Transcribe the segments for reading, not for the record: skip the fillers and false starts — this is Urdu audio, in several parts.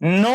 9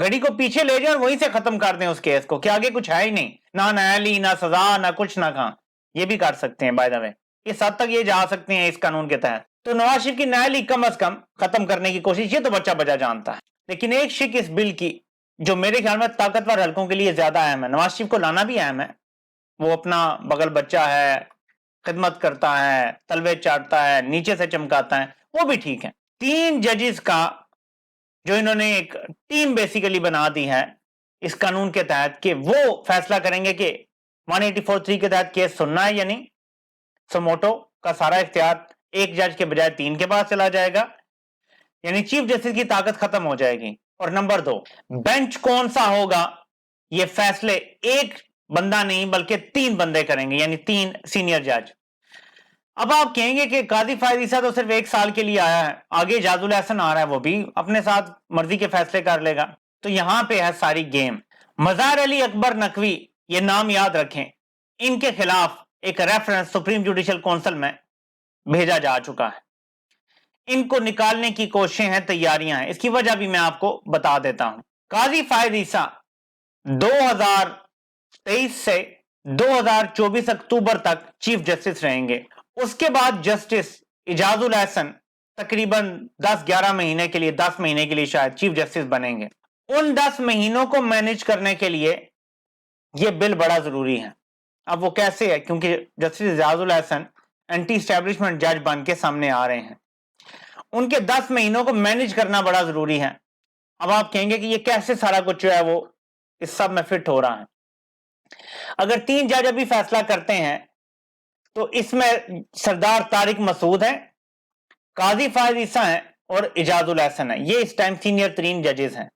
گھڑی کو پیچھے لے جائیں اور وہیں سے ختم کر دیں اس کیس کو کہ آگے کچھ ہے ہی نہیں، نہ نیالی، نہ سزا، نہ کچھ، نہ کہاں. یہ بھی کر سکتے ہیں بائی دا وے، اس حد تک یہ جا سکتے ہیں اس قانون کے تحت. تو نواز شریف کی نیالی کم از کم ختم کرنے کی کوشش، یہ تو بچہ بچہ جانتا ہے. لیکن ایک شک اس بل کی جو میرے خیال میں طاقتور حلقوں کے لیے زیادہ اہم ہے، نواز شریف کو لانا بھی اہم ہے، وہ اپنا بغل بچہ ہے، خدمت کرتا ہے، تلوے چاٹتا ہے، نیچے سے چمکاتا ہے، وہ بھی ٹھیک ہے. 3 ججز کا جو انہوں نے ایک ٹیم بیسیکلی بنا دی ہے اس قانون کے تحت کہ وہ فیصلہ کریں گے کہ 184(3) کے تحت کیس سننا ہے یا نہیں. سموٹو کا سارا اختیار ایک جج کے بجائے 3 کے پاس چلا جائے گا، یعنی چیف جسٹس کی طاقت ختم ہو جائے گی. اور نمبر 2، بینچ کون سا ہوگا یہ فیصلے ایک بندہ نہیں بلکہ 3 بندے کریں گے، یعنی 3 سینئر جج. اب آپ کہیں گے کہ قاضی فائز عیسیٰ تو صرف 1 سال کے لیے آیا ہے، آگے اجاز الحسن آ رہا ہے، وہ بھی اپنے ساتھ مرضی کے فیصلے کر لے گا. تو یہاں پہ ہے ساری گیم. مظاہر علی اکبر نقوی، یہ نام یاد رکھیں، ان کے خلاف ایک ریفرنس سپریم جوڈیشل کونسل میں بھیجا جا چکا ہے. ان کو نکالنے کی کوششیں ہیں، تیاریاں ہیں. اس کی وجہ بھی میں آپ کو بتا دیتا ہوں. قاضی فائز عیسیٰ 2023 سے 2024 اکتوبر تک چیف جسٹس رہیں گے. اس کے بعد جسٹس اجاز الحسن تقریباً 10-11 مہینے کے لیے، 10 مہینے کے لیے شاید چیف جسٹس بنیں گے. ان 10 مہینوں کو مینج کرنے کے لیے یہ بل بڑا ضروری ہے. اب وہ کیسے ہے؟ کیونکہ جسٹس اجاز الحسن اینٹی اسٹیبلشمنٹ جج بن کے سامنے آ رہے ہیں، ان کے 10 مہینوں کو مینج کرنا بڑا ضروری ہے. اب آپ کہیں گے کہ یہ کیسے سارا کچھ جو ہے وہ اس سب میں فٹ ہو رہا ہے. اگر 3 جج ابھی فیصلہ کرتے ہیں تو اس میں سردار طارق مسعود ہیں، قاضی فائز عیسیٰ ہیں اور اجاز الحسن ہیں. یہ اس ٹائم سینئر ترین ججز ہیں.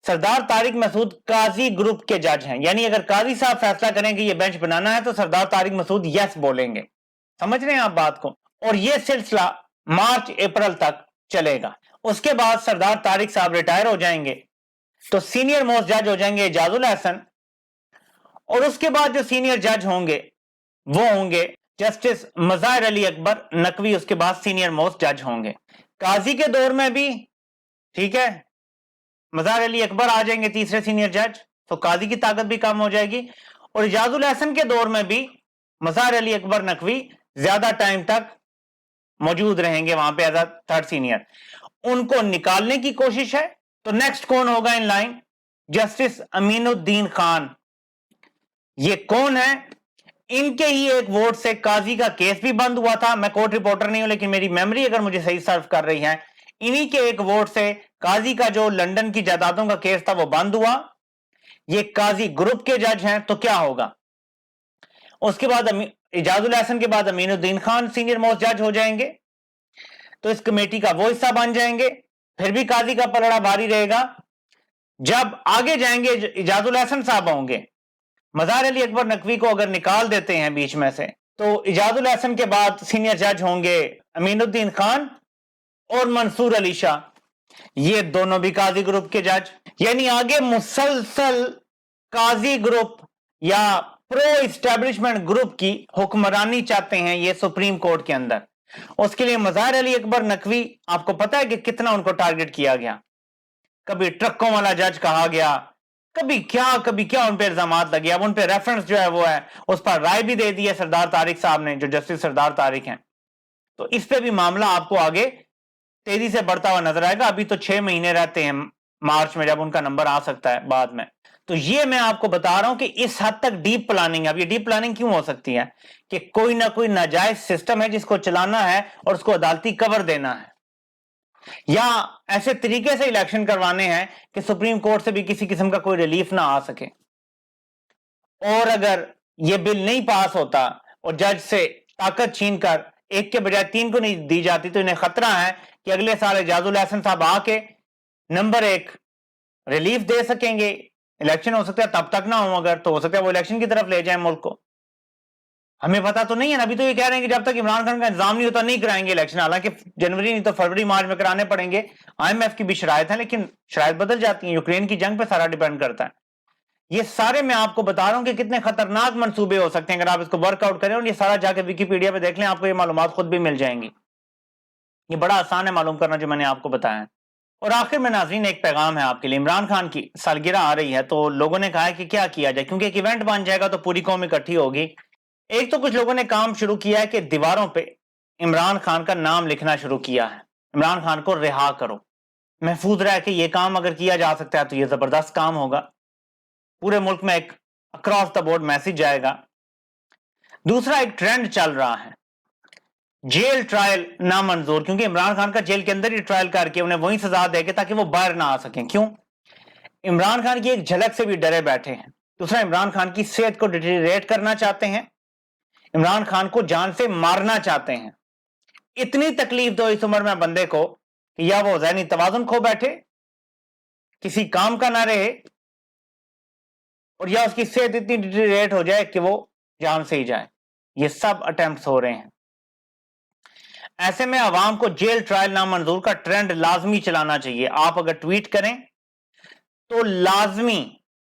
سردار طارق مسعود قاضی گروپ کے جج ہیں، یعنی اگر قاضی صاحب فیصلہ کریں کہ یہ بینچ بنانا ہے تو سردار طارق مسعود یس بولیں گے. سمجھ رہے ہیں آپ بات کو؟ اور یہ سلسلہ مارچ اپریل تک چلے گا. اس کے بعد سردار طارق صاحب ریٹائر ہو جائیں گے تو سینئر موسٹ جج ہو جائیں گے اجاز الحسن، اور اس کے بعد جو سینئر جج ہوں گے وہ ہوں گے جسٹس مظاہر علی اکبر نقوی. اس کے بعد سینئر موسٹ جج ہوں گے. قاضی کے دور میں بھی ٹھیک ہے، مظاہر علی اکبر آ جائیں گے تیسرے سینئر جج، تو قاضی کی طاقت بھی کم ہو جائے گی. اور اجاز الحسن کے دور میں بھی مظاہر علی اکبر نقوی زیادہ ٹائم تک موجود رہیں گے وہاں پہ ایز اے 3rd سینئر. ان کو نکالنے کی کوشش ہے. تو نیکسٹ کون ہوگا ان لائن؟ جسٹس امین الدین خان. یہ کون ہے؟ ان کے ہی ایک ووٹ سے قاضی کا کیس بھی بند ہوا تھا. میں کورٹ رپورٹر نہیں ہوں لیکن میری میموری اگر مجھے صحیح سرو کر رہی ہے، انہی کے ایک ووٹ سے قاضی کا جو لندن کی جائیدادوں کا کیس تھا وہ بند ہوا. یہ قاضی گروپ کے جج ہیں. تو کیا ہوگا؟ اس کے بعد اجاز الحسن کے بعد امین الدین خان سینئر موسٹ جج ہو جائیں گے، تو اس کمیٹی کا وہ حصہ بن جائیں گے. پھر بھی قاضی کا پلڑا بھاری رہے گا. جب آگے جائیں گے اجاز الحسن صاحب ہوں گے. مظاہر علی اکبر نقوی کو اگر نکال دیتے ہیں بیچ میں سے تو اجاز الحسن کے بعد سینئر جج ہوں گے امین الدین خان اور منصور علی شاہ. یہ دونوں بھی قاضی گروپ کے جج. یعنی آگے مسلسل قاضی گروپ یا پرو اسٹیبلشمنٹ گروپ کی حکمرانی چاہتے ہیں یہ سپریم کورٹ کے اندر. اس کے لیے مظاہر علی اکبر نقوی، آپ کو پتا ہے کہ کتنا ان کو ٹارگٹ کیا گیا. کبھی ٹرکوں والا جج کہا گیا، کبھی کیا ان پہ الزامات لگے. اب ان پہ ریفرنس جو ہے وہ ہے، اس پر رائے بھی دے دی ہے سردار طارق صاحب نے، جو جسٹس سردار طارق ہیں. تو اس پہ بھی معاملہ آپ کو آگے تیزی سے بڑھتا ہوا نظر آئے گا. ابھی تو 6 مہینے رہتے ہیں مارچ میں جب ان کا نمبر آ سکتا ہے بعد میں. تو یہ میں آپ کو بتا رہا ہوں کہ اس حد تک ڈیپ پلاننگ. اب یہ ڈیپ پلاننگ کیوں ہو سکتی ہے؟ کہ کوئی نہ کوئی ناجائز سسٹم ہے جس کو چلانا ہے اور اس کو عدالتی کور دینا ہے، یا ایسے طریقے سے الیکشن کروانے ہیں کہ سپریم کورٹ سے بھی کسی قسم کا کوئی ریلیف نہ آ سکے. اور اگر یہ بل نہیں پاس ہوتا اور جج سے طاقت چھین کر 1 کے بجائے 3 کو نہیں دی جاتی تو انہیں خطرہ ہے کہ اگلے سال اجاز الحسن صاحب آ کے نمبر 1 ریلیف دے سکیں گے. الیکشن ہو سکتا ہے تب تک نہ ہو، اگر تو ہو سکتا ہے وہ الیکشن کی طرف لے جائیں ملک کو. ہمیں پتا تو نہیں ہے نا. ابھی تو یہ کہہ رہے ہیں کہ جب تک عمران خان کا انتظام نہیں ہوتا نہیں کرائیں گے الیکشن. حالانکہ جنوری نہیں تو فروری مارچ میں کرانے پڑیں گے. IMF کی بھی شرائط ہیں لیکن شرائط بدل جاتی ہیں. یوکرین کی جنگ پہ سارا ڈیپینڈ کرتا ہے. یہ سارے میں آپ کو بتا رہا ہوں کہ کتنے خطرناک منصوبے ہو سکتے ہیں اگر آپ اس کو ورک آؤٹ کریں. اور یہ سارا جا کے ویکیپیڈیا پہ دیکھ لیں، آپ کو یہ معلومات خود بھی مل جائیں گی. یہ بڑا آسان ہے معلوم کرنا جو میں نے آپ کو بتایا ہے. اور آخر میں ناظرین ایک پیغام ہے آپ کے لیے. عمران خان کی سالگرہ آ رہی ہے تو لوگوں نے کہا ہے کہ کیا کیا جائے, کیونکہ ایک ایونٹ بن جائے گا تو پوری قوم اکٹھی ہوگی. ایک تو کچھ لوگوں نے کام شروع کیا ہے کہ دیواروں پہ عمران خان کا نام لکھنا شروع کیا ہے, عمران خان کو رہا کرو. محفوظ رہ کہ یہ کام اگر کیا جا سکتا ہے تو یہ زبردست کام ہوگا, پورے ملک میں ایک اکراس دا بورڈ میسج جائے گا. دوسرا ایک ٹرینڈ چل رہا ہے جیل ٹرائل نامنظور, کیونکہ عمران خان کا جیل کے اندر ہی ٹرائل کر کے انہیں وہیں سزا دے کے تاکہ وہ باہر نہ آ سکیں. کیوں؟ عمران خان کی ایک جھلک سے بھی ڈرے بیٹھے ہیں. دوسرا, عمران خان کی صحت کو ڈیٹیریٹ کرنا چاہتے ہیں, عمران خان کو جان سے مارنا چاہتے ہیں. اتنی تکلیف دو اس عمر میں بندے کو کہ یا وہ ذہنی توازن کھو بیٹھے, کسی کام کا نہ رہے, اور یا اس کی صحت اتنی ڈیٹیریٹ ہو جائے کہ وہ جان سے ہی جائے. یہ سب اٹیمپٹس ہو رہے ہیں. ایسے میں عوام کو جیل ٹرائل نامنظور کا ٹرینڈ لازمی چلانا چاہیے. آپ اگر ٹویٹ کریں تو لازمی,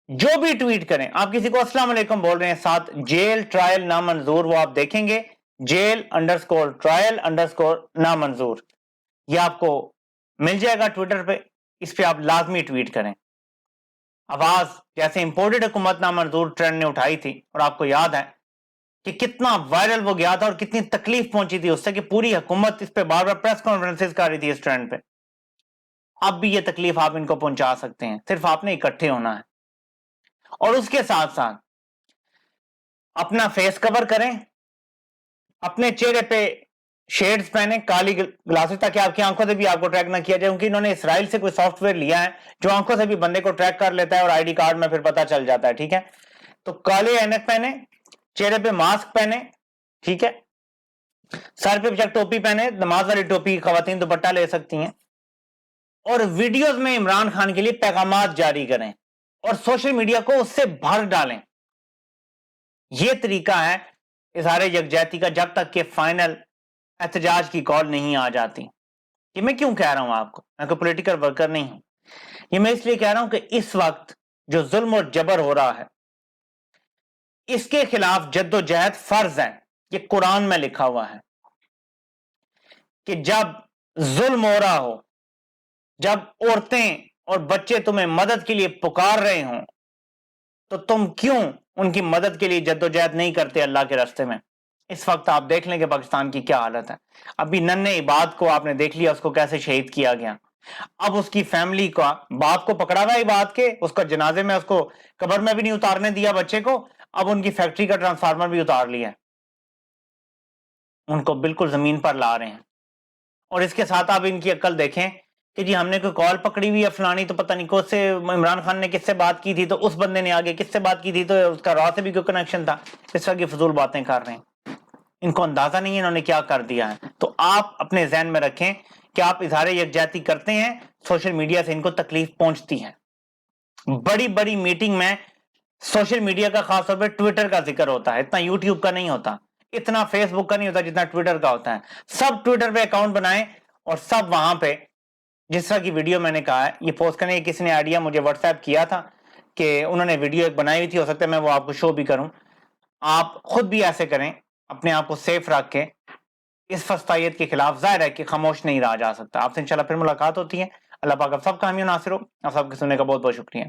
جو بھی ٹویٹ کریں, آپ کسی کو السلام علیکم بول رہے ہیں, ساتھ جیل ٹرائل نامنظور, وہ آپ دیکھیں گے جیل انڈرسکور ٹرائل انڈرسکور نامنظور, یہ آپ کو مل جائے گا ٹویٹر پہ. اس پہ آپ لازمی ٹویٹ کریں. آواز جیسے امپورٹڈ حکومت نامنظور ٹرینڈ نے اٹھائی تھی, اور آپ کو یاد ہے کہ کتنا وائرل وہ گیا تھا اور کتنی تکلیف پہنچی تھی اس سے کہ پوری حکومت اس پہ بار بار پریس کانفرنسز کر رہی تھی اس ٹرینڈ پہ. اب بھی یہ تکلیف آپ ان کو پہنچا سکتے ہیں, صرف آپ نے اکٹھے ہونا ہے. اور اس کے ساتھ ساتھ اپنا فیس کور کریں, اپنے چہرے پہ شیڈز پہنے, کالی گلاسز, تاکہ آپ کی آنکھوں سے بھی آپ کو ٹریک نہ کیا جائے, کیونکہ انہوں نے اسرائیل سے کوئی سافٹ ویئر لیا ہے جو آنکھوں سے بھی بندے کو ٹریک کر لیتا ہے اور آئی ڈی کارڈ میں پھر پتا چل جاتا ہے. ٹھیک ہے, تو کالے اینک پہنے, چہرے پہ ماسک پہنے, ٹھیک ہے, سر پہ بچک ٹوپی پہنے, نماز والی ٹوپی, خواتین دوپٹہ لے سکتی ہیں, اور ویڈیوز میں عمران خان کے لیے پیغامات جاری کریں اور سوشل میڈیا کو اس سے بھر ڈالیں. یہ طریقہ ہے اظہار یکجہتی کا, جب تک کہ فائنل احتجاج کی کال نہیں آ جاتی. یہ میں کیوں کہہ رہا ہوں آپ کو, میں کوئی پولیٹیکل ورکر نہیں ہوں, یہ میں اس لیے کہہ رہا ہوں کہ اس وقت جو ظلم اور جبر ہو رہا ہے اس کے خلاف جد و جہد فرض ہے. یہ قرآن میں لکھا ہوا ہے کہ جب ظلم ہو رہا ہو, جب عورتیں اور بچے تمہیں مدد کے لیے پکار رہے ہوں, تو تم کیوں ان کی مدد کے لیے جد و جہد نہیں کرتے اللہ کے راستے میں. اس وقت آپ دیکھ لیں کہ پاکستان کی کیا حالت ہے. ابھی ننھے عباد کو آپ نے دیکھ لیا, اس کو کیسے شہید کیا گیا. اب اس کی فیملی کا باپ کو پکڑا ہوا عباد کے, اس کا جنازے میں اس کو قبر میں بھی نہیں اتارنے دیا بچے کو, اب ان کی فیکٹری کا ٹرانسفارمر بھی اتار لیا ہے, ان کو بالکل زمین پر لا رہے ہیں. اور اس کے ساتھ آپ ان کی عقل دیکھیں کہ جی ہم نے کوئی کال پکڑی ہوئی ہے فلانی, تو پتہ نہیں کون سے عمران خان نے کس سے بات کی تھی, تو اس بندے نے آگے کس سے بات کی تھی, تو اس کا راہ سے بھی کوئی کنیکشن تھا. اس طرح کی فضول باتیں کر رہے ہیں, ان کو اندازہ نہیں ہے انہوں نے کیا کر دیا ہے. تو آپ اپنے ذہن میں رکھیں کہ آپ اظہار یکجہتی کرتے ہیں, سوشل میڈیا سے ان کو تکلیف پہنچتی ہے. بڑی بڑی میٹنگ میں سوشل میڈیا کا, خاص طور پہ ٹویٹر کا ذکر ہوتا ہے, اتنا یوٹیوب کا نہیں ہوتا, اتنا فیس بک کا نہیں ہوتا جتنا ٹویٹر کا ہوتا ہے. سب ٹویٹر پہ اکاؤنٹ بنائیں اور سب وہاں پہ جس طرح کی ویڈیو میں نے کہا ہے یہ پوسٹ کرنے کی کسی نے آئیڈیا مجھے واٹس ایپ کیا تھا کہ انہوں نے ویڈیو ایک بنائی ہوئی تھی, ہو سکتا ہے میں وہ آپ کو شو بھی کروں. آپ خود بھی ایسے کریں, اپنے آپ کو سیف رکھ کے. اس فسطائیت کے خلاف ظاہر ہے کہ خاموش نہیں رہا جا سکتا. آپ سے انشاءاللہ پھر ملاقات ہوتی ہے. اللہ پاک آپ سب کا حامی و ناصر ہو. آپ سب کے سننے کا بہت بہت شکریہ.